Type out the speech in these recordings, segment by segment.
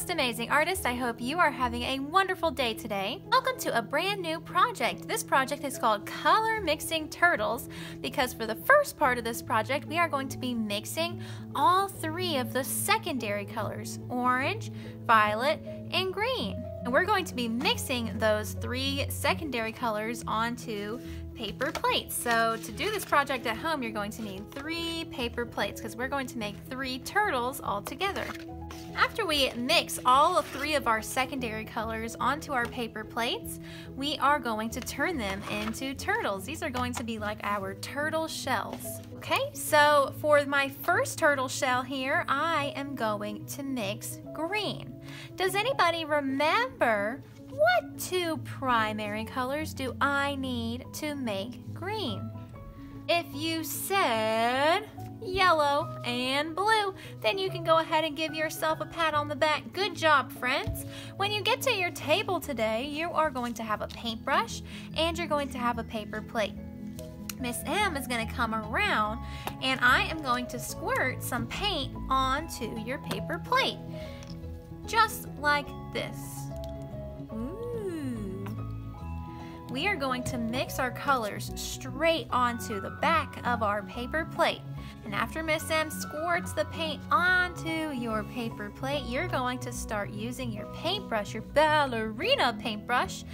most amazing artist. I hope you are having a wonderful day today. Welcome to a brand new project. This project is called Color Mixing Turtles because for the first part of this project, we are going to be mixing all three of the secondary colors, orange, violet, and green. And we're going to be mixing those three secondary colors onto paper plates. So to do this project at home, you're going to need 3 paper plates because we're going to make 3 turtles all together. After we mix all 3 of our secondary colors onto our paper plates, we are going to turn them into turtles. These are going to be like our turtle shells. Okay, so for my first turtle shell here, I am going to mix green. Does anybody remember what 2 primary colors do I need to make green? If you said yellow and blue, then you can go ahead and give yourself a pat on the back. Good job, friends. When you get to your table today, you are going to have a paintbrush and you're going to have a paper plate. Miss M is going to come around and I am going to squirt some paint onto your paper plate. Just like this. We are going to mix our colors straight onto the back of our paper plate. And after Miss M squirts the paint onto your paper plate, you're going to start using your paintbrush, your ballerina paintbrush,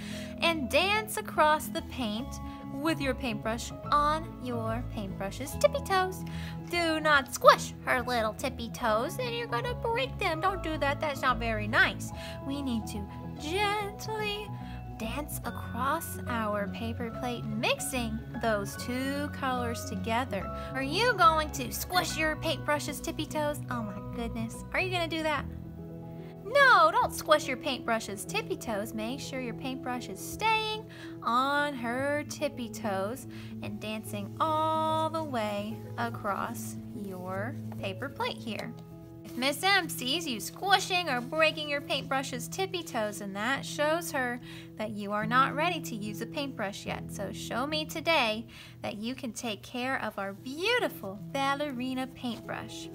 and dance across the paint with your paintbrush on your paintbrush's tippy toes. Do not squish her little tippy toes and you're gonna break them. Don't do that, that's not very nice. We need to gently dance across our paper plate, mixing those 2 colors together. Are you going to squish your paintbrush's tippy toes? Oh my goodness. Are you going to do that? No, don't squish your paintbrush's tippy toes. Make sure your paintbrush is staying on her tippy toes and dancing all the way across your paper plate here. If Miss M sees you squishing or breaking your paintbrush's tippy toes, and that shows her that you are not ready to use a paintbrush yet. So show me today that you can take care of our beautiful ballerina paintbrush.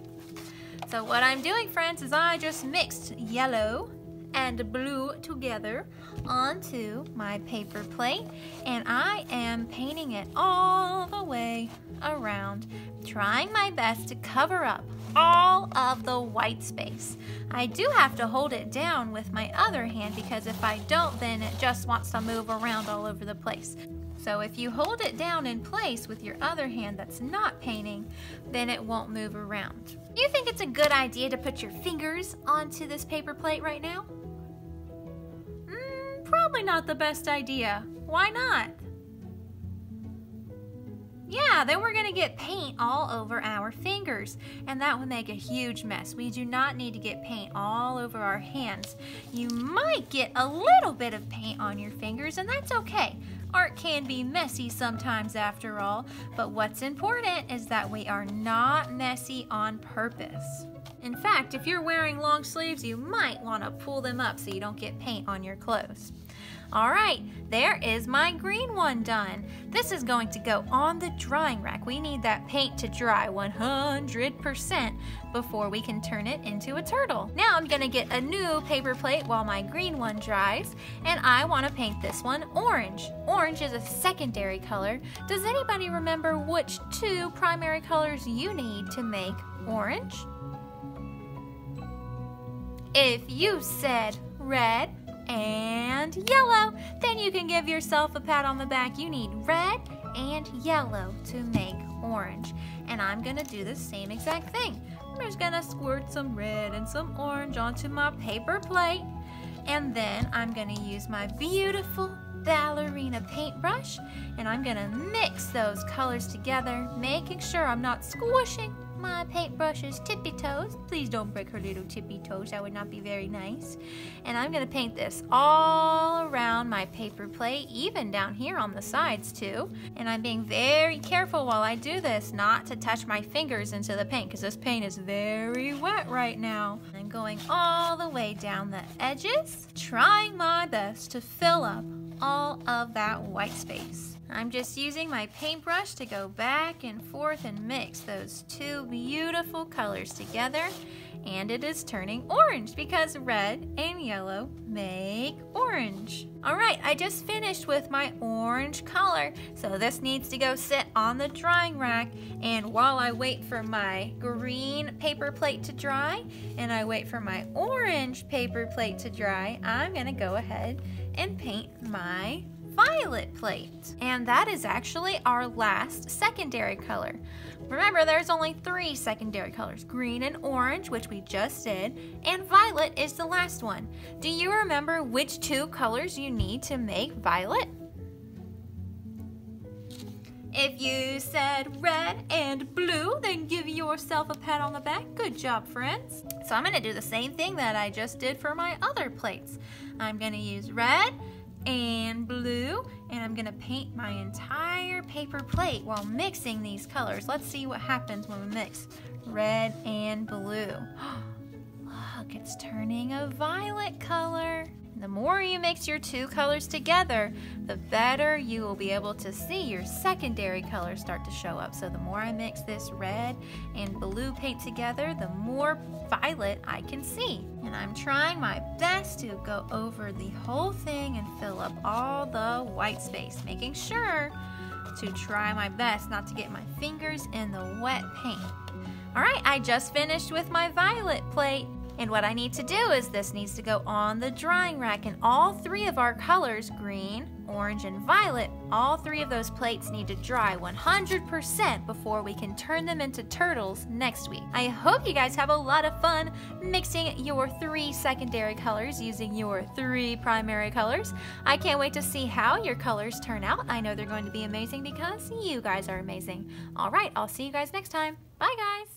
So what I'm doing, friends, is I just mixed yellow and blue together onto my paper plate, and I am painting it all the way around, trying my best to cover up all of the white space. I do have to hold it down with my other hand because if I don't, then it just wants to move around all over the place. So if you hold it down in place with your other hand that's not painting, then it won't move around. Do you think it's a good idea to put your fingers onto this paper plate right now? Probably not the best idea. Why not? Yeah, then we're gonna get paint all over our fingers, and that would make a huge mess. We do not need to get paint all over our hands. You might get a little bit of paint on your fingers, and that's okay. Art can be messy sometimes after all, but what's important is that we are not messy on purpose. In fact, if you're wearing long sleeves, you might want to pull them up so you don't get paint on your clothes. All right, there is my green one done. This is going to go on the drying rack. We need that paint to dry 100% before we can turn it into a turtle. Now I'm gonna get a new paper plate while my green one dries, and I wanna paint this one orange. Orange is a secondary color. Does anybody remember which 2 primary colors you need to make orange? If you said red and yellow, then you can give yourself a pat on the back. You need red and yellow to make orange. And I'm gonna do the same exact thing. I'm just gonna squirt some red and some orange onto my paper plate. And then I'm gonna use my beautiful ballerina paintbrush and I'm gonna mix those colors together, making sure I'm not squishing my paintbrush's tippy toes. Please don't break her little tippy toes, that would not be very nice. And I'm gonna paint this all around my paper plate, even down here on the sides too. And I'm being very careful while I do this not to touch my fingers into the paint because this paint is very wet right now. I'm going all the way down the edges, trying my best to fill up all of that white space. I'm just using my paintbrush to go back and forth and mix those two beautiful colors together. And it is turning orange because red and yellow make orange. All right, I just finished with my orange color. So this needs to go sit on the drying rack. And while I wait for my green paper plate to dry and I wait for my orange paper plate to dry, I'm gonna go ahead and paint my violet plate. And that is actually our last secondary color. Remember, there's only 3 secondary colors, green and orange, which we just did, and violet is the last one. Do you remember which 2 colors you need to make violet? If you said red and blue, then give yourself a pat on the back. Good job, friends. So I'm gonna do the same thing that I just did for my other plates. I'm gonna use red and blue, and I'm gonna paint my entire paper plate while mixing these colors. Let's see what happens when we mix red and blue. Look, it's turning a violet color. The more you mix your 2 colors together, the better you will be able to see your secondary colors start to show up. So the more I mix this red and blue paint together, the more violet I can see. And I'm trying my best to go over the whole thing and fill up all the white space, making sure to try my best not to get my fingers in the wet paint. All right, I just finished with my violet plate. And what I need to do is this needs to go on the drying rack, and all 3 of our colors, green, orange, and violet, all 3 of those plates need to dry 100% before we can turn them into turtles next week. I hope you guys have a lot of fun mixing your 3 secondary colors using your 3 primary colors. I can't wait to see how your colors turn out. I know they're going to be amazing because you guys are amazing. All right, I'll see you guys next time. Bye, guys.